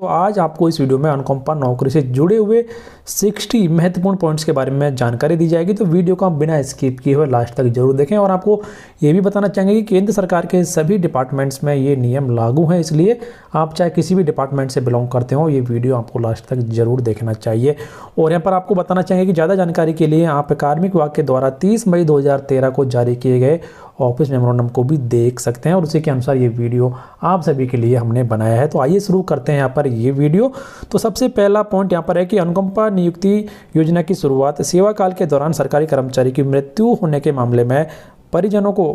तो आज आपको इस वीडियो में अनुकंपा नौकरी से जुड़े हुए 60 महत्वपूर्ण पॉइंट्स के बारे में जानकारी दी जाएगी। तो वीडियो को आप बिना स्किप किए हुए लास्ट तक जरूर देखें। और आपको ये भी बताना चाहेंगे कि केंद्र सरकार के सभी डिपार्टमेंट्स में ये नियम लागू हैं, इसलिए आप चाहे किसी भी डिपार्टमेंट से बिलोंग करते हो, ये वीडियो आपको लास्ट तक जरूर देखना चाहिए। और यहाँ पर आपको बताना चाहेंगे कि ज़्यादा जानकारी के लिए आप कार्मिक विभाग के द्वारा 30 मई 2013 को जारी किए गए ऑफिस मेमोरेंडम को भी देख सकते हैं और उसी के अनुसार ये वीडियो आप सभी के लिए हमने बनाया है। तो आइए शुरू करते हैं यहाँ पर ये वीडियो। तो सबसे पहला पॉइंट यहाँ पर है कि अनुकंपा नियुक्ति योजना की शुरुआत सेवा काल के दौरान सरकारी कर्मचारी की मृत्यु होने के मामले में परिजनों को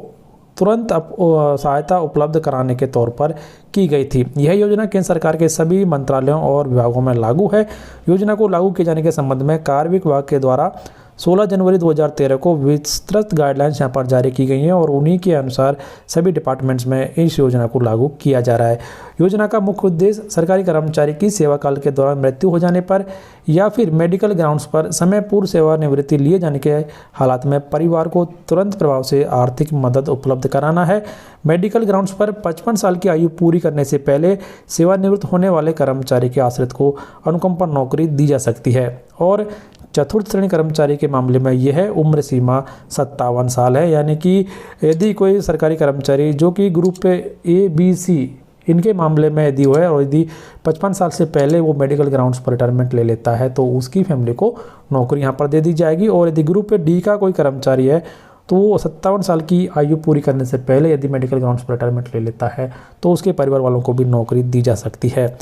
तुरंत सहायता उपलब्ध कराने के तौर पर की गई थी। यह योजना केंद्र सरकार के सभी मंत्रालयों और विभागों में लागू है। योजना को लागू किए जाने के संबंध में कार्मिक विभाग के द्वारा 16 जनवरी 2013 को विस्तृत गाइडलाइंस यहाँ पर जारी की गई हैं और उन्हीं के अनुसार सभी डिपार्टमेंट्स में इस योजना को लागू किया जा रहा है। योजना का मुख्य उद्देश्य सरकारी कर्मचारी की सेवा काल के दौरान मृत्यु हो जाने पर या फिर मेडिकल ग्राउंड्स पर समय पूर्व सेवानिवृत्ति लिए जाने के हालात में परिवार को तुरंत प्रभाव से आर्थिक मदद उपलब्ध कराना है। मेडिकल ग्राउंड्स पर 55 साल की आयु पूरी करने से पहले सेवानिवृत्त होने वाले कर्मचारी के आश्रित को अनुकंपा नौकरी दी जा सकती है और चतुर्थ श्रेणी कर्मचारी के मामले में यह उम्र सीमा 57 साल है। यानी कि यदि कोई सरकारी कर्मचारी जो कि ग्रुप ABC इनके मामले में यदि है और यदि 55 साल से पहले वो मेडिकल ग्राउंड्स पर रिटायरमेंट ले लेता है तो उसकी फैमिली को नौकरी यहाँ पर दे दी जाएगी। और यदि ग्रुप D का कोई कर्मचारी है तो वो 57 साल की आयु पूरी करने से पहले यदि मेडिकल ग्राउंड्स पर रिटायरमेंट ले लेता है तो उसके परिवार वालों को भी नौकरी दी जा सकती है।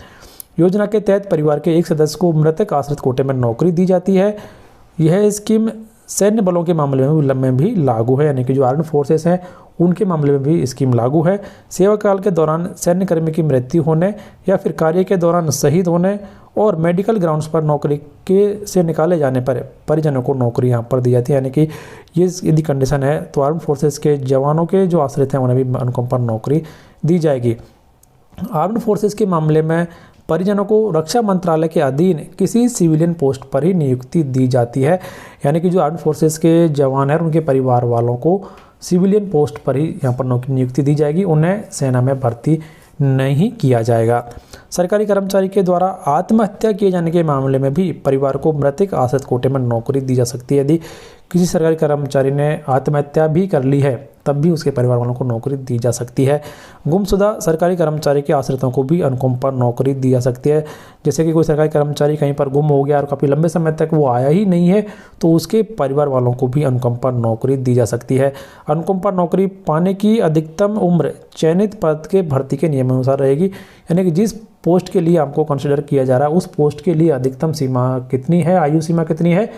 योजना के तहत परिवार के एक सदस्य को मृतक आश्रित कोटे में नौकरी दी जाती है। यह स्कीम सैन्य बलों के मामले में भी लागू है, यानी कि जो आर्म्ड फोर्सेस हैं उनके मामले में भी स्कीम लागू है। सेवा काल के दौरान सैन्य कर्मी की मृत्यु होने या फिर कार्य के दौरान शहीद होने और मेडिकल ग्राउंड्स पर नौकरी से निकाले जाने पर परिजनों को नौकरी यहाँ पर दी जाती है। यानी कि ये यदि कंडीशन है तो आर्म्ड फोर्सेस के जवानों के जो आश्रित हैं उन्हें भी अनुकंपा नौकरी दी जाएगी। आर्म्ड फोर्सेस के मामले में परिजनों को रक्षा मंत्रालय के अधीन किसी सिविलियन पोस्ट पर ही नियुक्ति दी जाती है। यानी कि जो आर्म्ड फोर्सेस के जवान हैं उनके परिवार वालों को सिविलियन पोस्ट पर ही यहाँ पर नियुक्ति दी जाएगी, उन्हें सेना में भर्ती नहीं किया जाएगा। सरकारी कर्मचारी के द्वारा आत्महत्या किए जाने के मामले में भी परिवार को मृतक आश्रित कोटे में नौकरी दी जा सकती है। यदि किसी सरकारी कर्मचारी ने आत्महत्या भी कर ली है तब भी उसके परिवार वालों को नौकरी दी जा सकती है। गुमशुदा सरकारी कर्मचारी के आश्रितों को भी अनुकंपा नौकरी दी जा सकती है। जैसे कि कोई सरकारी कर्मचारी कहीं पर गुम हो गया और काफ़ी लंबे समय तक वो आया ही नहीं है तो उसके परिवार वालों को भी अनुकंपा नौकरी दी जा सकती है। अनुकंपा नौकरी पाने की अधिकतम उम्र चयनित पद के भर्ती के नियमानुसार रहेगी। यानी कि जिस पोस्ट के लिए आपको कंसिडर किया जा रहा है उस पोस्ट के लिए अधिकतम सीमा कितनी है, आयु सीमा कितनी है,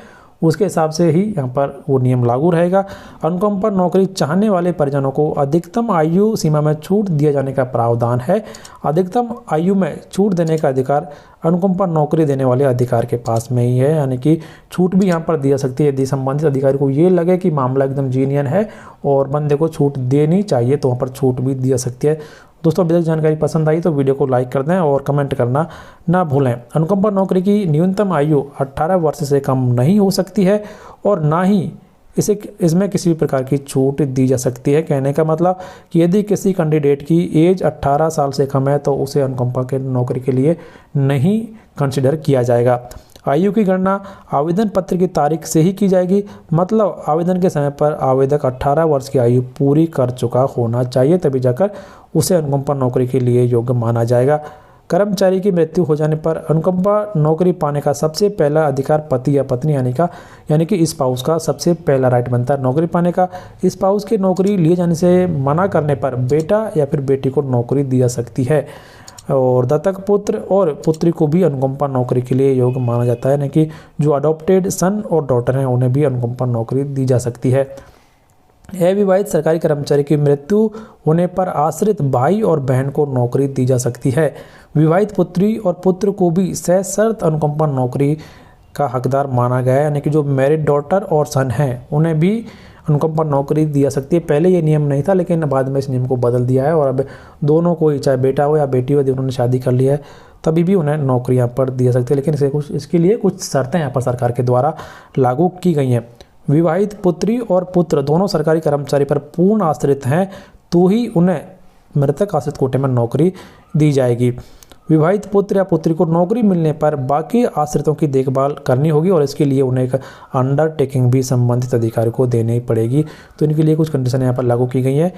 उसके हिसाब से ही यहाँ पर वो नियम लागू रहेगा। अनुकंपा नौकरी चाहने वाले परिजनों को अधिकतम आयु सीमा में छूट दिए जाने का प्रावधान है। अधिकतम आयु में छूट देने का अधिकार अनुकंपा नौकरी देने वाले अधिकारी के पास में ही है। यानी कि छूट भी यहाँ पर दी जा सकती है। यदि संबंधित अधिकारी को ये लगे कि मामला एकदम जीनियन है और बंदे को छूट देनी चाहिए तो वहाँ पर छूट भी दी जा सकती है। दोस्तों, अभी तक जानकारी पसंद आई तो वीडियो को लाइक कर दें और कमेंट करना ना भूलें। अनुकंपा नौकरी की न्यूनतम आयु 18 वर्ष से कम नहीं हो सकती है और ना ही इसमें किसी भी प्रकार की छूट दी जा सकती है। कहने का मतलब कि यदि किसी कैंडिडेट की एज 18 साल से कम है तो उसे अनुकंपा के नौकरी के लिए नहीं कंसिडर किया जाएगा। आयु की गणना आवेदन पत्र की तारीख से ही की जाएगी। मतलब आवेदन के समय पर आवेदक 18 वर्ष की आयु पूरी कर चुका होना चाहिए, तभी जाकर उसे अनुकंपा नौकरी के लिए योग्य माना जाएगा। कर्मचारी की मृत्यु हो जाने पर अनुकंपा नौकरी पाने का सबसे पहला अधिकार पति या पत्नी यानी कि स्पाउस का सबसे पहला राइट बनता है नौकरी पाने का। स्पाउस के नौकरी लिए जाने से मना करने पर बेटा या फिर बेटी को नौकरी दी जा सकती है और दत्तक पुत्र और पुत्री को भी अनुकंपा नौकरी के लिए योग्य माना जाता है। यानी कि जो अडॉप्टेड सन और डॉटर हैं उन्हें भी अनुकंपा नौकरी दी जा सकती है। अविवाहित सरकारी कर्मचारी की मृत्यु होने पर आश्रित भाई और बहन को नौकरी दी जा सकती है। विवाहित पुत्री और पुत्र को भी सशर्त अनुकंपा नौकरी का हकदार माना गया है। यानी कि जो मैरिड डॉटर और सन हैं उन्हें भी अनुकंपा नौकरी दी जा सकती है। पहले ये नियम नहीं था लेकिन बाद में इस नियम को बदल दिया है और अब दोनों को ही, चाहे बेटा हो या बेटी हो, यदि उन्होंने शादी कर लिया है तभी भी उन्हें नौकरी यहाँ पर दी जा सकती है। लेकिन इसके लिए कुछ शर्तें यहाँ पर सरकार के द्वारा लागू की गई हैं। विवाहित पुत्री और पुत्र दोनों सरकारी कर्मचारी पर पूर्ण आश्रित हैं तो ही उन्हें मृतक आश्रित कोटे में नौकरी दी जाएगी। विवाहित पुत्र या पुत्री को नौकरी मिलने पर बाकी आश्रितों की देखभाल करनी होगी और इसके लिए उन्हें एक अंडरटेकिंग भी संबंधित अधिकारी को देनी पड़ेगी। तो इनके लिए कुछ कंडीशन यहाँ पर लागू की गई हैं।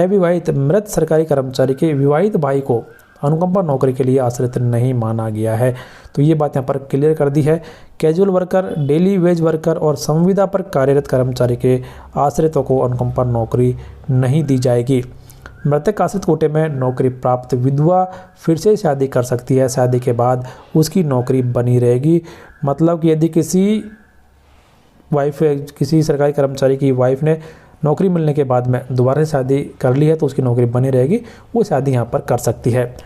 अविवाहित मृत सरकारी कर्मचारी के विवाहित भाई को अनुकंपा नौकरी के लिए आश्रित नहीं माना गया है। तो ये बात यहाँ पर क्लियर कर दी है। Casual worker, daily veg worker और संविदा पर कार्यरत कर्मचारी के आश्रितों को अनुकंपा नौकरी नहीं दी जाएगी। मृतक आश्रित कोटे में नौकरी प्राप्त विधवा फिर से शादी कर सकती है। शादी के बाद उसकी नौकरी बनी रहेगी। मतलब कि यदि किसी सरकारी कर्मचारी की वाइफ ने नौकरी मिलने के बाद में दोबारा से शादी कर ली है तो उसकी नौकरी बनी रहेगी, वो शादी यहाँ पर कर सकती है।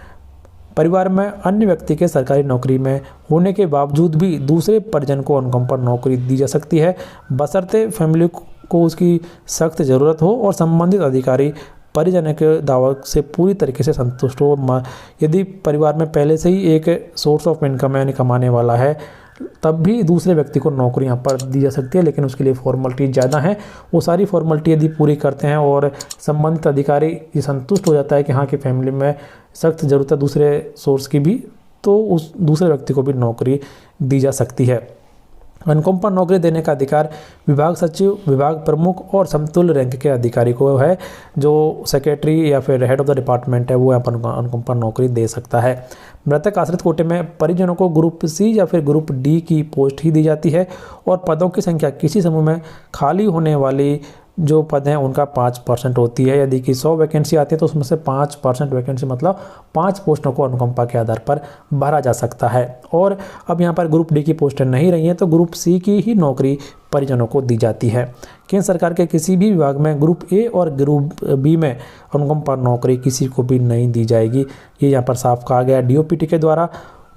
परिवार में अन्य व्यक्ति के सरकारी नौकरी में होने के बावजूद भी दूसरे परिजन को अनुकंपा नौकरी दी जा सकती है, बशर्ते फैमिली को उसकी सख्त ज़रूरत हो और संबंधित अधिकारी परिजन के दावा से पूरी तरीके से संतुष्ट हो। यदि परिवार में पहले से ही एक सोर्स ऑफ इनकम यानी कमाने वाला है, तब भी दूसरे व्यक्ति को नौकरी यहाँ पर दी जा सकती है, लेकिन उसके लिए फॉर्मेलिटी ज़्यादा है। वो सारी फॉर्मेलिटी यदि पूरी करते हैं और संबंधित अधिकारी ये संतुष्ट हो जाता है कि हाँ कि फैमिली में सख्त ज़रूरत है दूसरे सोर्स की भी, तो उस दूसरे व्यक्ति को भी नौकरी दी जा सकती है। अनुकंपा नौकरी देने का अधिकार विभाग सचिव, विभाग प्रमुख और समतुल्य रैंक के अधिकारी को है। जो सेक्रेटरी या फिर हेड ऑफ द डिपार्टमेंट है वो यहाँ पर अनुकंपा नौकरी दे सकता है। मृतक आश्रित कोटे में परिजनों को ग्रुप सी या फिर ग्रुप डी की पोस्ट ही दी जाती है और पदों की संख्या किसी समूह में खाली होने वाली जो पद हैं उनका 5% होती है। यदि कि 100 वैकेंसी आती है तो उसमें से 5% वैकेंसी मतलब 5 पोस्टों को अनुकंपा के आधार पर भरा जा सकता है। और अब यहाँ पर ग्रुप डी की पोस्टें नहीं रही हैं तो ग्रुप सी की ही नौकरी परिजनों को दी जाती है। केंद्र सरकार के किसी भी विभाग में ग्रुप ए और ग्रुप बी में अनुकंपा नौकरी किसी को भी नहीं दी जाएगी। ये यहाँ पर साफ कहा गया। डीओपीटी के द्वारा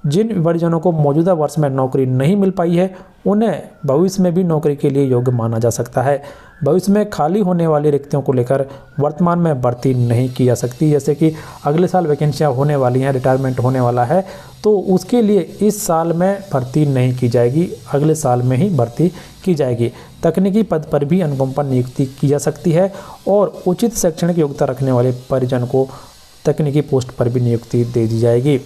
जिन परिजनों को मौजूदा वर्ष में नौकरी नहीं मिल पाई है उन्हें भविष्य में भी नौकरी के लिए योग्य माना जा सकता है। भविष्य में खाली होने वाली रिक्तियों को लेकर वर्तमान में भर्ती नहीं की जा सकती। जैसे कि अगले साल वैकेंसियां होने वाली हैं, रिटायरमेंट होने वाला है, तो उसके लिए इस साल में भर्ती नहीं की जाएगी, अगले साल में ही भर्ती की जाएगी। तकनीकी पद पर भी अनुकंपा नियुक्ति की जा सकती है और उचित शैक्षणिक योग्यता रखने वाले परिजन को तकनीकी पोस्ट पर भी नियुक्ति दे दी जाएगी।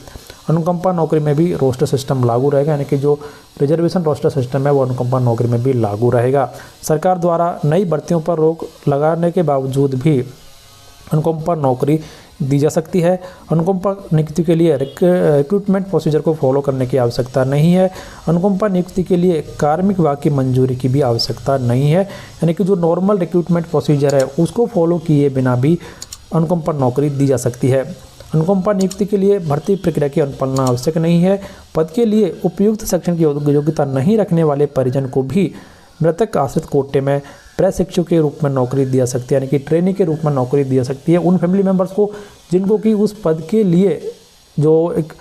अनुकंपा नौकरी में भी रोस्टर सिस्टम लागू रहेगा, यानी कि जो रिजर्वेशन रोस्टर सिस्टम है वो अनुकंपा नौकरी में भी लागू रहेगा। सरकार द्वारा नई भर्तियों पर रोक लगाने के बावजूद भी अनुकंपा नौकरी दी जा सकती है। अनुकंपा नियुक्ति के लिए रिक्रूटमेंट प्रोसीजर को फॉलो करने की आवश्यकता नहीं है। अनुकंपा नियुक्ति के लिए कार्मिक विभाग की मंजूरी की भी आवश्यकता नहीं है, यानी कि जो नॉर्मल रिक्रूटमेंट प्रोसीजर है उसको फॉलो किए बिना भी अनुकंपा नौकरी दी जा सकती है। अनुकंपा नियुक्ति के लिए भर्ती प्रक्रिया की अनुपालना आवश्यक नहीं है। पद के लिए उपयुक्त शैक्षणिक योग्यता नहीं रखने वाले परिजन को भी मृतक आश्रित कोटे में प्रशिक्षु के रूप में नौकरी दी जा सकती है, यानी कि ट्रेनी के रूप में नौकरी दी जा सकती है। उन फैमिली मेम्बर्स को जिनको कि उस पद के लिए जो एक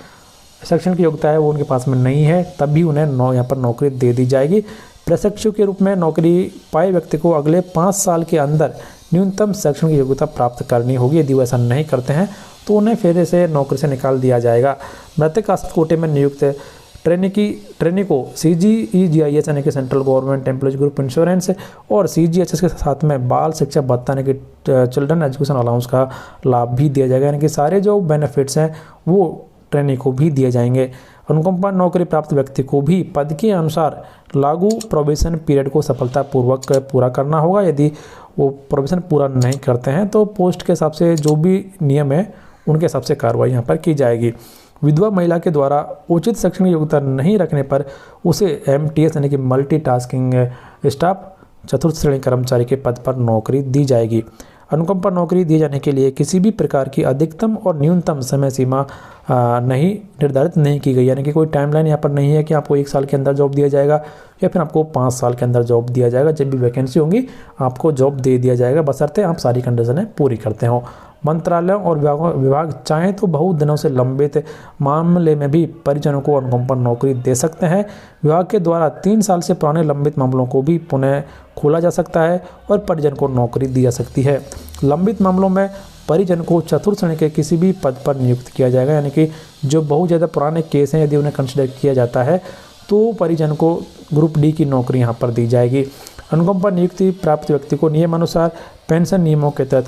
शैक्षणिक योग्यता है वो उनके पास में नहीं है, तब भी उन्हें यहाँ पर नौकरी दे दी जाएगी। प्रशिक्षु के रूप में नौकरी पाए व्यक्ति को अगले 5 साल के अंदर न्यूनतम शैक्षणिक योग्यता प्राप्त करनी होगी। यदि वो ऐसा नहीं करते हैं तो उन्हें फिर से नौकरी से निकाल दिया जाएगा। मृतक आश्रित कोटे में नियुक्त ट्रेनी को CGEGIS यानी कि central government employees group insurance और CGHS के साथ में बाल शिक्षा भत्ता यानी कि चिल्ड्रन एजुकेशन अलाउंस का लाभ भी दिया जाएगा, यानी कि सारे जो बेनिफिट्स हैं वो ट्रेनी को भी दिए जाएंगे। अनुकंपा नौकरी प्राप्त व्यक्ति को भी पद के अनुसार लागू प्रोबेशन पीरियड को सफलतापूर्वक पूरा करना होगा। यदि वो प्रोबेशन पूरा नहीं करते हैं तो पोस्ट के हिसाब से जो भी नियम है उनके हिसाब से कार्रवाई यहाँ पर की जाएगी। विधवा महिला के द्वारा उचित शैक्षणिक योग्यता नहीं रखने पर उसे MTS यानी कि मल्टीटास्किंग स्टाफ चतुर्थ श्रेणी कर्मचारी के पद पर नौकरी दी जाएगी। अनुकंपा नौकरी दिए जाने के लिए किसी भी प्रकार की अधिकतम और न्यूनतम समय सीमा नहीं निर्धारित नहीं की गई, यानी कि कोई टाइमलाइन यहाँ पर नहीं है कि आपको 1 साल के अंदर जॉब दिया जाएगा या फिर आपको 5 साल के अंदर जॉब दिया जाएगा। जब भी वैकेंसी होगी आपको जॉब दे दिया जाएगा, बशर्ते आप सारी कंडीशनें पूरी करते हो। मंत्रालयों और विभाग चाहें तो बहुत दिनों से लंबित मामले में भी परिजनों को अनुकंपा नौकरी दे सकते हैं। विभाग के द्वारा 3 साल से पुराने लंबित मामलों को भी पुनः खोला जा सकता है और परिजन को नौकरी दी जा सकती है। लंबित मामलों में परिजन को चतुर्थ श्रेणी के किसी भी पद पर नियुक्त किया जाएगा, यानी कि जो बहुत ज़्यादा पुराने केस हैं यदि उन्हें कंसिडर किया जाता है तो परिजन को ग्रुप डी की नौकरी यहाँ पर दी जाएगी। अनुकंपा नियुक्ति प्राप्त व्यक्ति को नियमानुसार पेंशन नियमों के तहत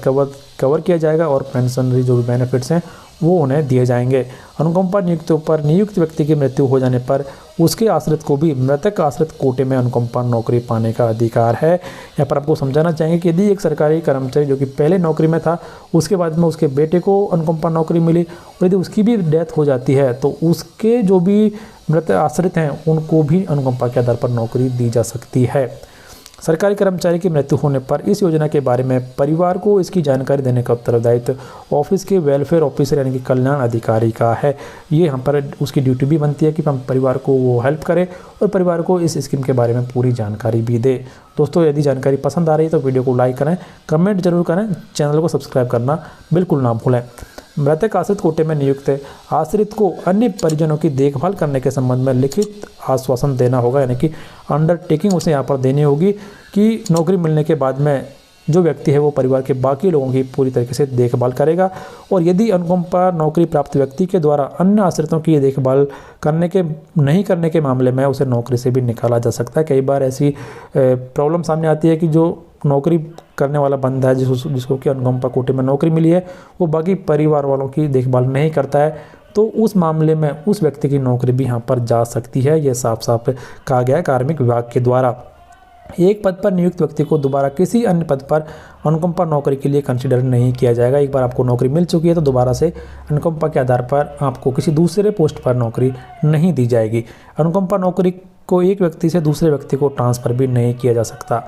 कवर किया जाएगा और पेंशन जो भी बेनिफिट्स हैं वो उन्हें दिए जाएंगे। अनुकंपा नियुक्तियों पर नियुक्त व्यक्ति की मृत्यु हो जाने पर उसके आश्रित को भी मृतक आश्रित कोटे में अनुकंपा नौकरी पाने का अधिकार है। यहाँ पर आपको समझाना चाहेंगे कि यदि एक सरकारी कर्मचारी जो कि पहले नौकरी में था, उसके बाद में उसके बेटे को अनुकंपा नौकरी मिली और यदि उसकी भी डेथ हो जाती है तो उसके जो भी मृत आश्रित हैं उनको भी अनुकंपा के आधार पर नौकरी दी जा सकती है। सरकारी कर्मचारी की मृत्यु होने पर इस योजना के बारे में परिवार को इसकी जानकारी देने का उत्तरदायित्व ऑफिस के वेलफेयर ऑफिसर यानी कि कल्याण अधिकारी का है। ये यहाँ पर उसकी ड्यूटी भी बनती है कि हम परिवार को वो हेल्प करें और परिवार को इस स्कीम के बारे में पूरी जानकारी भी दे। दोस्तों, यदि जानकारी पसंद आ रही है तो वीडियो को लाइक करें, कमेंट जरूर करें, चैनल को सब्सक्राइब करना बिल्कुल ना भूलें। मृतक आश्रित कोटे में नियुक्त आश्रित को अन्य परिजनों की देखभाल करने के संबंध में लिखित आश्वासन देना होगा, यानी कि अंडरटेकिंग उसे यहाँ पर देनी होगी कि नौकरी मिलने के बाद में जो व्यक्ति है वो परिवार के बाकी लोगों की पूरी तरीके से देखभाल करेगा। और यदि अनुकंपा नौकरी प्राप्त व्यक्ति के द्वारा अन्य आश्रितों की देखभाल नहीं करने के मामले में उसे नौकरी से भी निकाला जा सकता है। कई बार ऐसी प्रॉब्लम सामने आती है कि जो नौकरी करने वाला बंदा है जिसको कि अनुकंपा कोटे में नौकरी मिली है, वो बाकी परिवार वालों की देखभाल नहीं करता है, तो उस मामले में उस व्यक्ति की नौकरी भी यहाँ पर जा सकती है। ये साफ साफ कहा गया है कार्मिक विभाग के द्वारा। एक पद पर नियुक्त व्यक्ति को दोबारा किसी अन्य पद पर अनुकंपा नौकरी के लिए कंसीडर नहीं किया जाएगा। एक बार आपको नौकरी मिल चुकी है तो दोबारा से अनुकंपा के आधार पर आपको किसी दूसरे पोस्ट पर नौकरी नहीं दी जाएगी। अनुकंपा नौकरी को एक व्यक्ति से दूसरे व्यक्ति को ट्रांसफ़र भी नहीं किया जा सकता।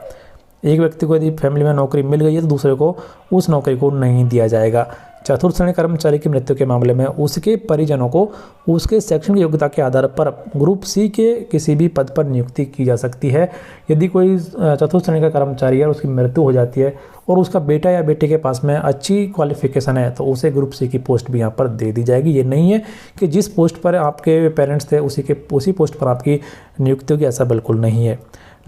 एक व्यक्ति को यदि फैमिली में नौकरी मिल गई है तो दूसरे को उस नौकरी को नहीं दिया जाएगा। चतुर्थ श्रेणी कर्मचारी की मृत्यु के मामले में उसके परिजनों को उसके शैक्षणिक योग्यता के आधार पर ग्रुप सी के किसी भी पद पर नियुक्ति की जा सकती है। यदि कोई चतुर्थ श्रेणी का कर्मचारी है और उसकी मृत्यु हो जाती है और उसका बेटा या बेटे के पास में अच्छी क्वालिफिकेशन है तो उसे ग्रुप सी की पोस्ट भी यहाँ पर दे दी जाएगी। ये नहीं है कि जिस पोस्ट पर आपके पेरेंट्स थे उसी पोस्ट पर आपकी नियुक्ति होगी, ऐसा बिल्कुल नहीं है।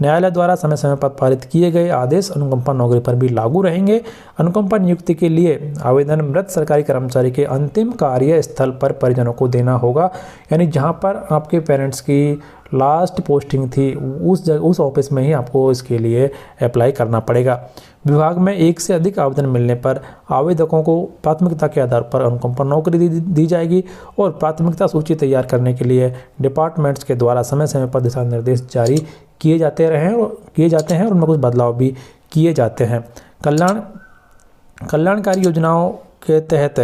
न्यायालय द्वारा समय समय पर पारित किए गए आदेश अनुकंपा नौकरी पर भी लागू रहेंगे। अनुकंपा नियुक्ति के लिए आवेदन मृत सरकारी कर्मचारी के अंतिम कार्य स्थल पर परिजनों को देना होगा, यानी जहां पर आपके पेरेंट्स की लास्ट पोस्टिंग थी उस ऑफिस में ही आपको इसके लिए अप्लाई करना पड़ेगा। विभाग में एक से अधिक आवेदन मिलने पर आवेदकों को प्राथमिकता के आधार पर अनुकंपा नौकरी दी जाएगी और प्राथमिकता सूची तैयार करने के लिए डिपार्टमेंट्स के द्वारा समय समय पर दिशा निर्देश जारी किए जाते हैं और उनमें कुछ बदलाव भी किए जाते हैं। कल्याणकारी योजनाओं के तहत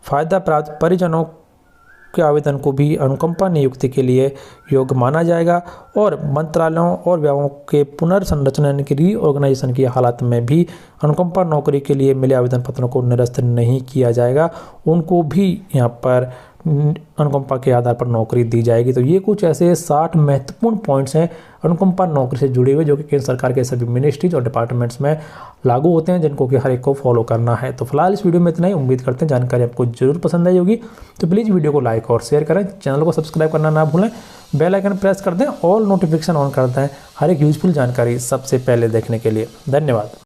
फायदा प्राप्त परिजनों के आवेदन को भी अनुकंपा नियुक्ति के लिए योग्य माना जाएगा और मंत्रालयों और विभागों के पुनर्संरचना यानी कि रीऑर्गेनाइजेशन की हालत में भी अनुकंपा नौकरी के लिए मिले आवेदन पत्रों को निरस्त नहीं किया जाएगा। उनको भी यहाँ पर अनुकंपा के आधार पर नौकरी दी जाएगी। तो ये कुछ ऐसे 60 महत्वपूर्ण पॉइंट्स हैं अनुकंपा नौकरी से जुड़े हुए जो कि केंद्र सरकार के सभी मिनिस्ट्रीज और डिपार्टमेंट्स में लागू होते हैं, जिनको कि हर एक को फॉलो करना है। तो फिलहाल इस वीडियो में इतना ही। उम्मीद करते हैं जानकारी आपको जरूर पसंद आई होगी। तो प्लीज़ वीडियो को लाइक और शेयर करें, चैनल को सब्सक्राइब करना ना भूलें, बेल आइकन प्रेस कर दें, ऑल नोटिफिकेशन ऑन कर दें हर एक यूजफुल जानकारी सबसे पहले देखने के लिए। धन्यवाद।